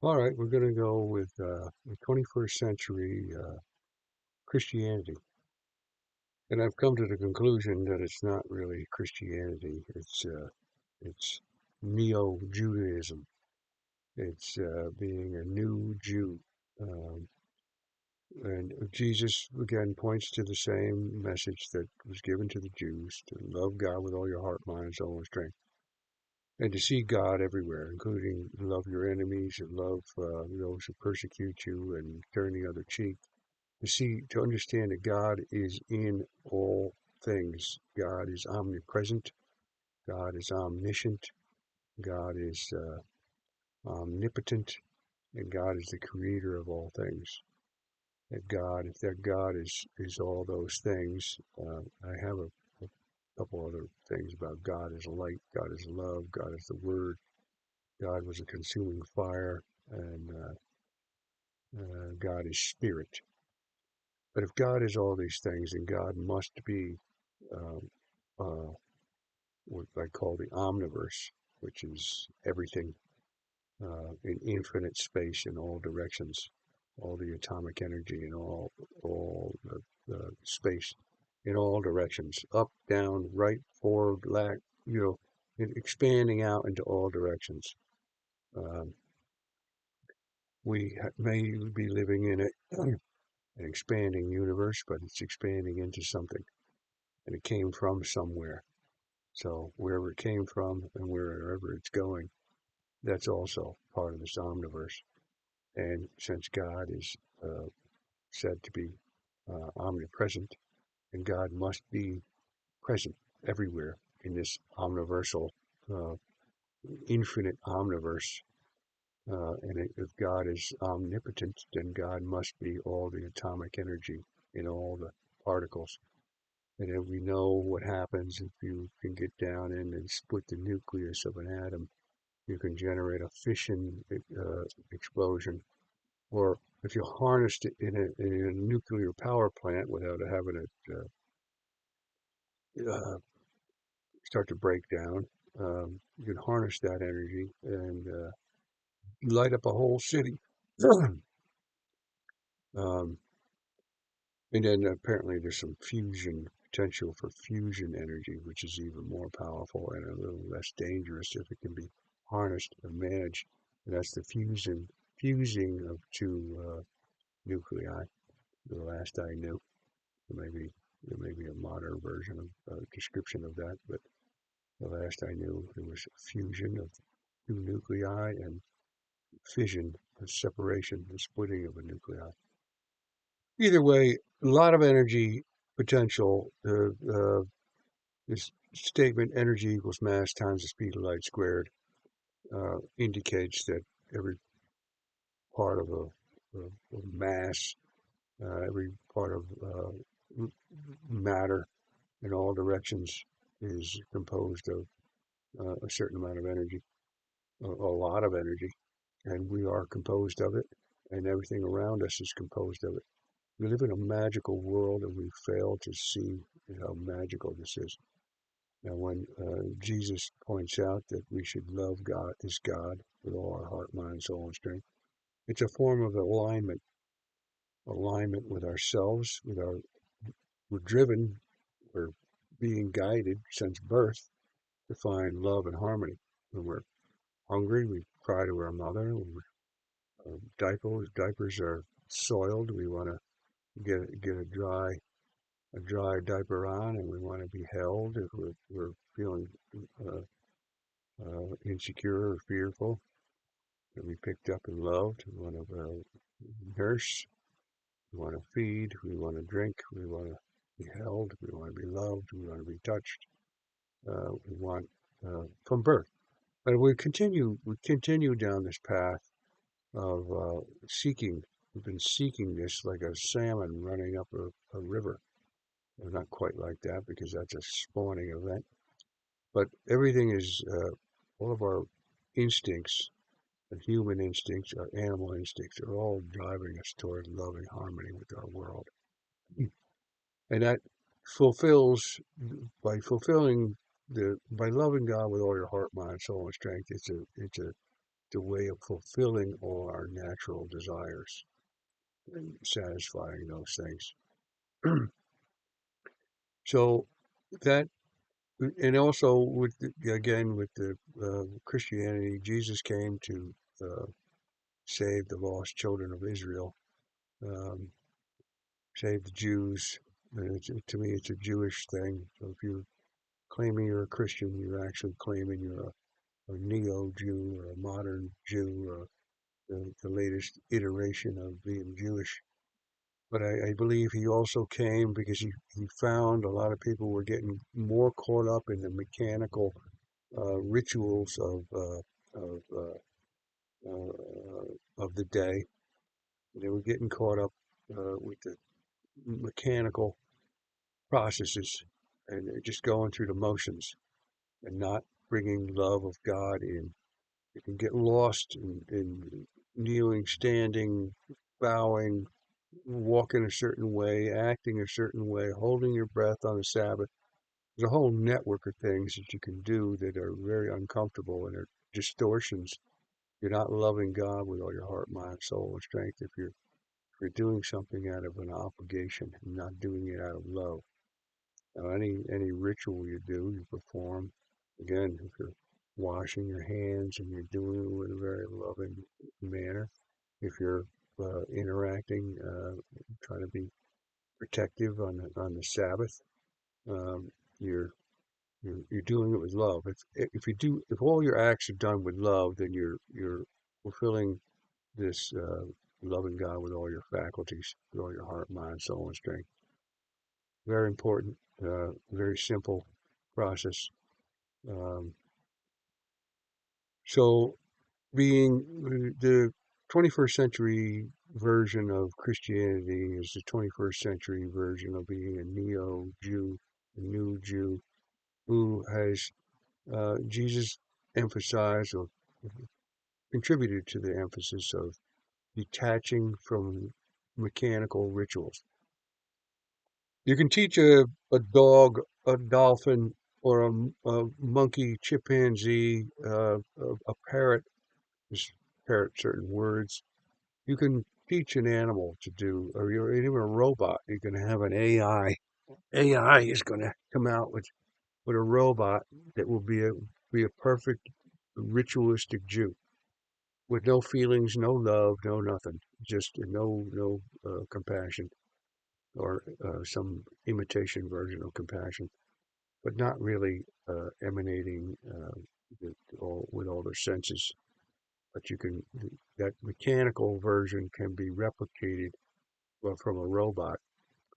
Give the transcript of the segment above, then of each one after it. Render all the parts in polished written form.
All right, we're going to go with the 21st century Christianity. And I've come to the conclusion that it's not really Christianity. It's Neo-Judaism. It's being a new Jew. Um, and Jesus, again, points to the same message that was given to the Jews, to love God with all your heart, mind, soul, and strength. And to see God everywhere, including love your enemies and love those who persecute you and turn the other cheek. To understand that God is in all things. God is omnipresent. God is omniscient. God is omnipotent. And God is the creator of all things. If that God is all those things, I have a couple other things about God is light, God is love, God is the Word, God was a consuming fire, and God is spirit. But if God is all these things, then God must be um, uh, what I call the omniverse, which is everything in infinite space in all directions, all the atomic energy in all the space in all directions, up, down, right, forward, left, expanding out into all directions. Um, we may be living in an expanding universe, but it's expanding into something, and it came from somewhere. So wherever it came from and wherever it's going, that's also part of this omniverse. And since God is said to be omnipresent, and God must be present everywhere in this omniversal, uh, infinite omniverse, and if God is omnipotent, then God must be all the atomic energy in all the particles. And if we know what happens if you can get down in and split the nucleus of an atom, you can generate a fission explosion. Or if you harnessed it in a nuclear power plant without having it start to break down, you can harness that energy and light up a whole city. um, and then apparently there's some fusion potential for fusion energy, which is even more powerful and a little less dangerous if it can be harnessed and managed. And that's the fusing of two nuclei. The last I knew, maybe there may be a modern version of description of that, but the last I knew there was fusion of two nuclei and fission, the separation, the splitting of a nuclei. Either way, a lot of energy potential. This statement, energy equals mass times the speed of light squared, indicates that every part of a mass, every part of matter in all directions is composed of a certain amount of energy, a lot of energy, and we are composed of it, and everything around us is composed of it. We live in a magical world, and we fail to see how magical this is. Now, when Jesus points out that we should love God, this God, with all our heart, mind, soul, and strength, it's a form of alignment with ourselves, we're driven, we're being guided since birth to find love and harmony. When we're hungry, we cry to our mother. When diapers are soiled, we want to get a dry diaper on, and we want to be held. If we're feeling uh, insecure or fearful, to be picked up and loved. We want to nurse. We want to feed. We want to drink. We want to be held. We want to be loved. We want to be touched. We want from birth. But we continue down this path of seeking. We've been seeking this like a salmon running up a river. Well, not quite like that because that's a spawning event. But everything is, all of our instincts, our human instincts, our animal instincts, are all driving us toward love and harmony with our world. And that fulfills, by fulfilling by loving God with all your heart, mind, soul, and strength, it's a just a way of fulfilling all our natural desires and satisfying those things. So that, and also with again with the Christianity, Jesus came to uh, save the lost children of Israel, um, save the Jews. And to me, it's a Jewish thing. So if you're claiming you're a Christian, you're actually claiming you're a neo-Jew or a modern Jew or the latest iteration of being Jewish. But I believe he also came because he found a lot of people were getting more caught up in the mechanical rituals of, of the day. They were getting caught up with the mechanical processes and just going through the motions and not bringing love of God in. You can get lost in kneeling, standing, bowing, walking a certain way, acting a certain way, holding your breath on the Sabbath. There's a whole network of things that you can do that are very uncomfortable and are distortions. You're not loving God with all your heart, mind, soul, and strength if you're doing something out of an obligation and not doing it out of love. Now, any ritual you do, you perform. Again, if you're washing your hands and you're doing it with a very loving manner, if you're interacting, try to be protective on the Sabbath. Um, you're, you're doing it with love. If all your acts are done with love, then you're fulfilling this loving God with all your faculties, with all your heart, mind, soul, and strength. Very important, very simple process. Um, so, being the 21st century version of Christianity is the 21st century version of being a neo Jew, a new Jew, who has Jesus emphasized or contributed to the emphasis of detaching from mechanical rituals. You can teach a dog, a dolphin, or a monkey, chimpanzee, a parrot, just parrot certain words. You can teach an animal to do, or you're even a robot. You can have an AI. AI is going to come out with a robot that will be a perfect ritualistic Jew with no feelings, no love, no nothing, just no compassion or some imitation version of compassion, but not really emanating with all their senses. But you can that mechanical version can be replicated from a robot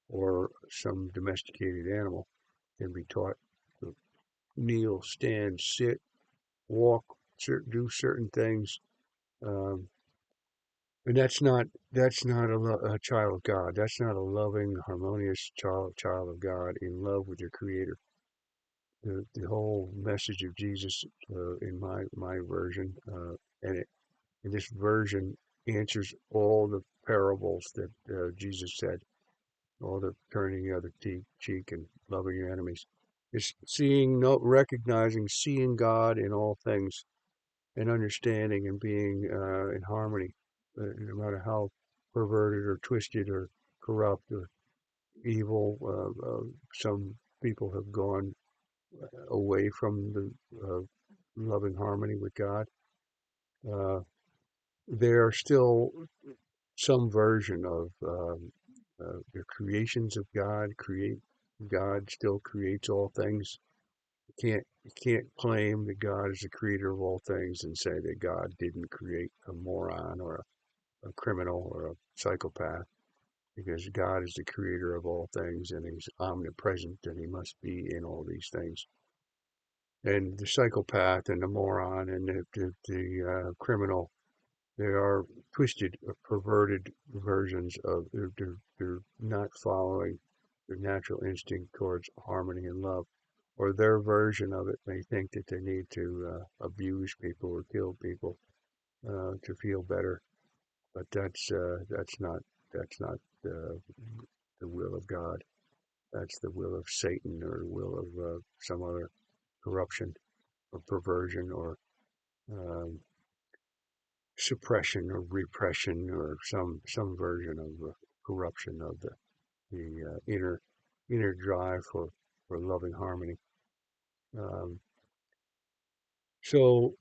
or some domesticated animal can be taught to kneel, stand, sit, walk, do certain things. Um, and a child of God. That's not a loving, harmonious child of God in love with your Creator. The whole message of Jesus in my version, and this version answers all the parables that Jesus said, all the turning the other cheek and loving your enemies. It's seeing, no, recognizing, seeing God in all things and understanding and being in harmony, no matter how perverted or twisted or corrupt or evil some people have gone away from the loving harmony with God. Uh, there are still some version of the creations of God. God still creates all things. You can't claim that God is the creator of all things and say that God didn't create a moron or a criminal or a psychopath, because God is the creator of all things and he's omnipresent and he must be in all these things. And the psychopath and the moron and the criminal, they are twisted, perverted versions of, they're not following their natural instinct towards harmony and love. Or their version of it may think that they need to abuse people or kill people to feel better, but that's not the will of God. That's the will of Satan or the will of some other corruption or perversion or um, suppression or repression or some version of corruption of the inner drive for loving harmony. Um, so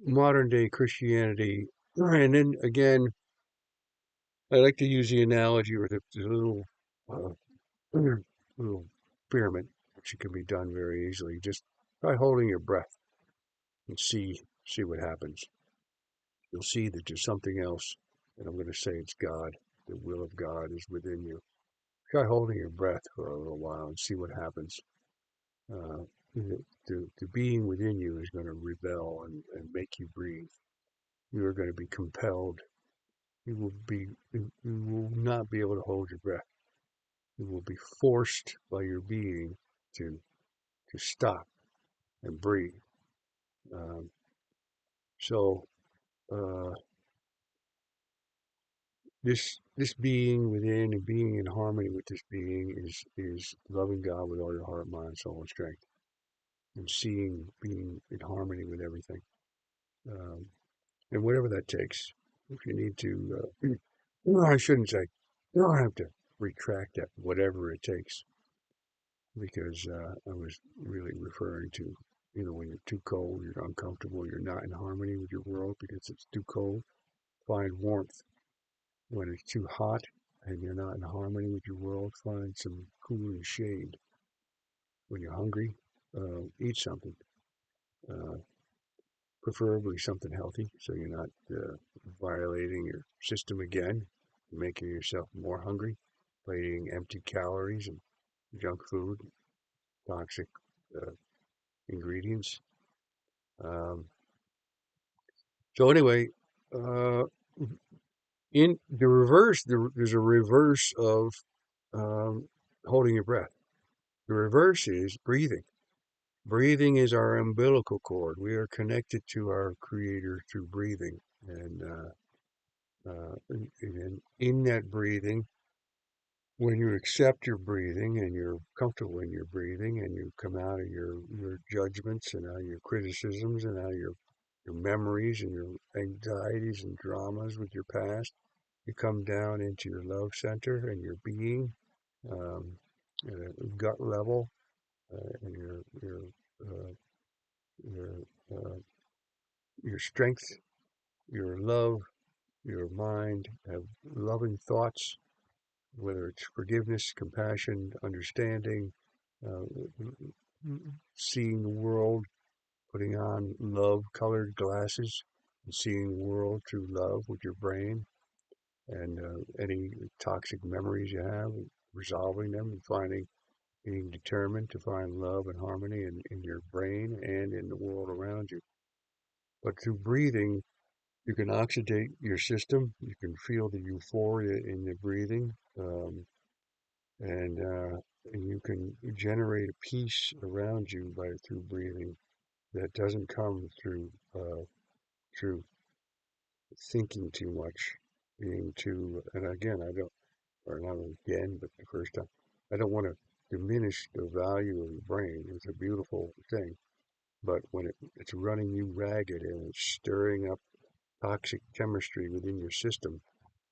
modern day Christianity, and then again, I like to use the analogy with the little uh, little experiment, which can be done very easily. Just try holding your breath and see what happens. You'll see that there's something else, and I'm going to say it's God. The will of God is within you. Try holding your breath for a little while and see what happens. Uh, the being within you is going to rebel and make you breathe. You are going to be compelled. You will not be able to hold your breath. You will be forced by your being to to stop and breathe. Um, so uh, this being within and being in harmony with this being is loving God with all your heart, mind, soul, and strength, and seeing being in harmony with everything, um, and whatever that takes. If you need to, no, I shouldn't say. You don't have to retract that. Whatever it takes, because I was really referring to, when you're too cold, you're uncomfortable, you're not in harmony with your world because it's too cold. Find warmth. When it's too hot and you're not in harmony with your world, find some cooling shade. When you're hungry, eat something, uh, preferably something healthy, so you're not violating your system again, making yourself more hungry by eating empty calories and junk food, toxic uh, ingredients. Um, so anyway, uh, in the reverse, there's a reverse of um, holding your breath. The reverse is breathing. Breathing is our umbilical cord. We are connected to our Creator through breathing, and in that breathing, when you accept your breathing and you're comfortable in your breathing, and you come out of your judgments and out of your criticisms and out of your memories and your anxieties and dramas with your past, you come down into your love center and your being, um, at a gut level, and uh, your uh, your strength, your love, your mind have loving thoughts, whether it's forgiveness, compassion, understanding, uh, seeing the world, putting on love colored glasses, and seeing the world through love with your brain, and any toxic memories you have, resolving them and being determined to find love and harmony in your brain and in the world around you. But through breathing, you can oxidate your system. You can feel the euphoria in the breathing, and you can generate a peace around you through breathing that doesn't come through thinking too much, being too. And again, I don't, or not again, but the first time, I don't want to diminish the value of the brain. It's a beautiful thing, but when it's running you ragged and it's stirring up toxic chemistry within your system,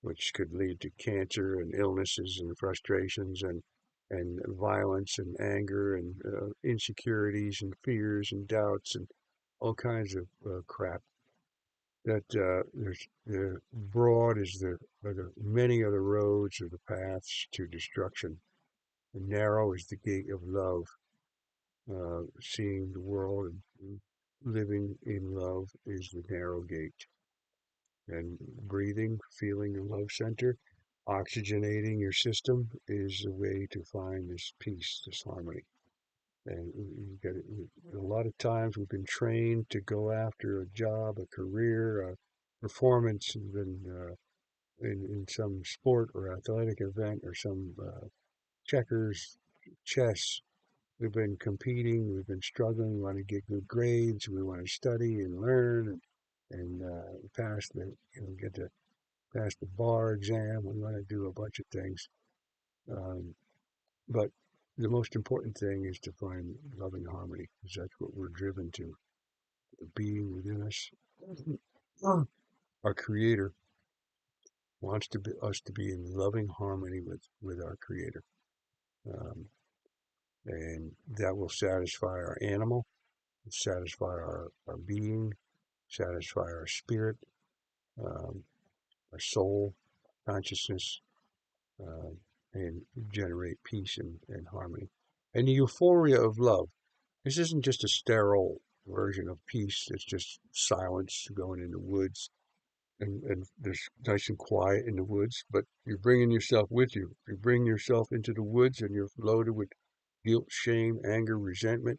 which could lead to cancer and illnesses and frustrations and violence and anger and insecurities and fears and doubts and all kinds of crap. That there's the broad is are the many other roads or the paths to destruction. And narrow is the gate of love. Seeing the world and living in love is the narrow gate. And breathing, feeling the love center, oxygenating your system is a way to find this peace, this harmony. And you get it. A lot of times we've been trained to go after a job, a career, a performance, even in some sport or athletic event or some checkers, chess. We've been competing, we've been struggling, we want to get good grades, we want to study and learn and pass get to pass the bar exam. We want to do a bunch of things. Um, but the most important thing is to find loving harmony, because that's what we're driven to, the being within us. Our Creator wants us to be in loving harmony with our Creator. Um, and that will satisfy our animal, satisfy our being, satisfy our spirit, um, our soul, consciousness, uh, and generate peace and harmony. And the euphoria of love. This isn't just a sterile version of peace. It's just silence going in the woods and there's nice and quiet in the woods, but you're bringing yourself with you. You bring yourself into the woods and you're loaded with guilt, shame, anger, resentment,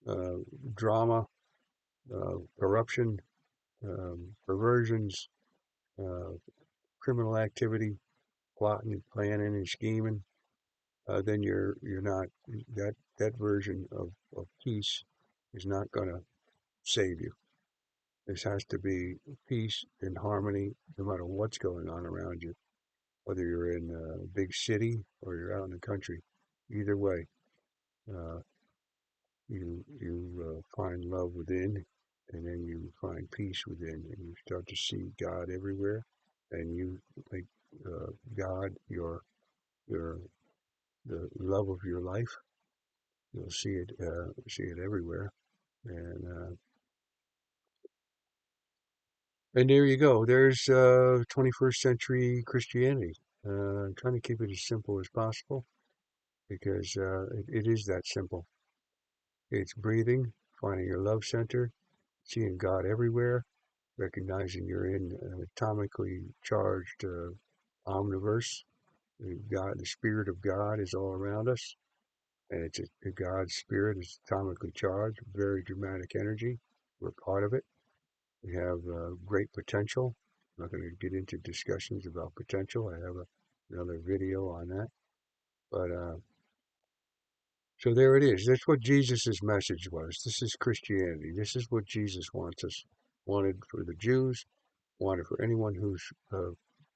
uh, drama, corruption, perversions, uh, criminal activity, plotting, planning, and scheming. Then you're not that version of peace is not going to save you. This has to be peace and harmony no matter what's going on around you, whether you're in a big city or you're out in the country. Either way, uh, you find love within, and then you find peace within, and you start to see God everywhere, and you make God your the love of your life. You'll see it everywhere, and there you go. There's 21st century Christianity. I'm trying to keep it as simple as possible because it is that simple. It's breathing, finding your love center, seeing God everywhere, recognizing you're in an atomically charged omniverse. God, the Spirit of God is all around us, and God's Spirit is atomically charged, very dramatic energy. We're part of it. We have great potential. I'm not going to get into discussions about potential. I have another video on that. But so there it is. That's what Jesus' message was. This is Christianity. This is what Jesus wanted for the Jews, wanted for anyone who's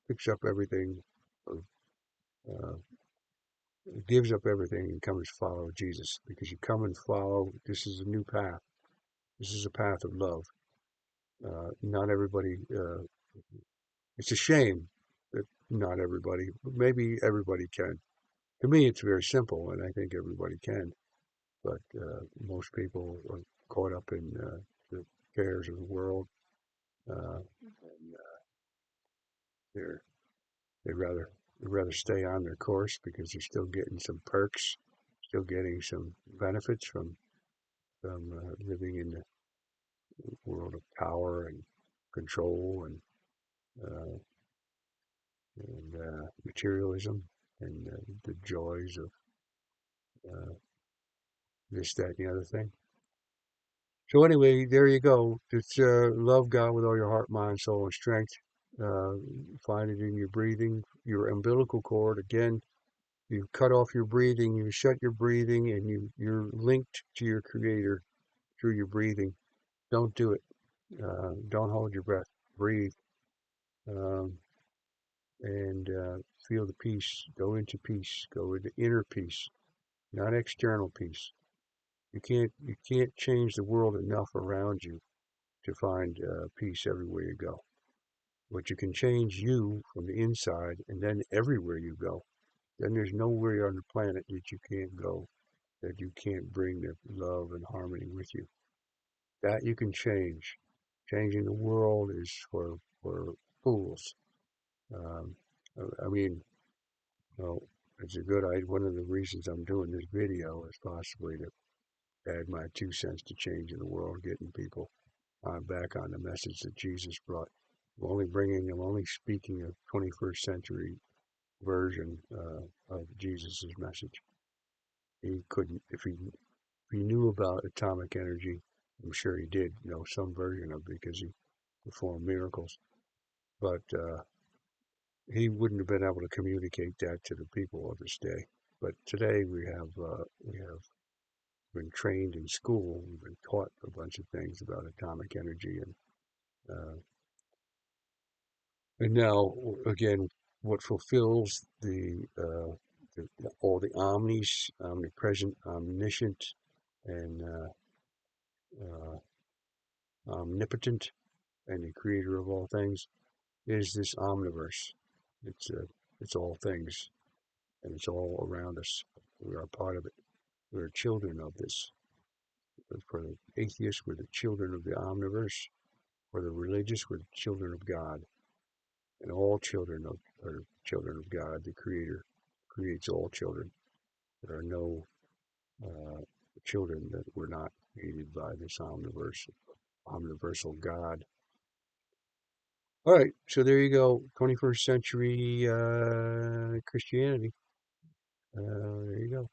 picks up everything, uh, gives up everything and comes to follow Jesus. Because you come and follow, this is a new path. This is a path of love. Not everybody, it's a shame that not everybody, maybe everybody can. To me, it's very simple, and I think everybody can. But most people are caught up in the cares of the world. And they're they'd rather stay on their course because they're still getting some perks, still getting some benefits from living in the world of power and control and materialism and the joys of uh, this, that, and the other thing. So anyway, there you go. Just love God with all your heart, mind, soul, and strength. Uh, find it in your breathing, your umbilical cord. Again, you cut off your breathing, you shut your breathing, and you're linked to your Creator through your breathing. Don't do it. Don't hold your breath. Breathe um, and feel the peace. Go into peace. Go into inner peace, not external peace. You can't change the world enough around you to find peace everywhere you go. But you can change you from the inside, and then everywhere you go, then there's nowhere on the planet that you can't go, that you can't bring the love and harmony with you. That you can change. Changing the world is for fools. Um, I mean, well, it's a good idea. One of the reasons I'm doing this video is possibly to add my 2 cents to changing the world, getting people back on the message that Jesus brought. I'm only speaking a 21st century version of Jesus' message. He couldn't, if he knew about atomic energy, I'm sure he did know some version of it because he performed miracles, but he wouldn't have been able to communicate that to the people of his day. But today we have been trained in school, we've been taught a bunch of things about atomic energy uh, and now, again, what fulfills all the omnis, omnipresent, omniscient, and omnipotent and the creator of all things is this omniverse. It's it's all things, and it's all around us. We are part of it. We are children of this. For the atheists, we're the children of the omniverse. For the religious, we're the children of God. And all children are children of God. The Creator creates all children. There are no children that were not created by this omniversal God. All right, so there you go. 21st century Christianity. There you go.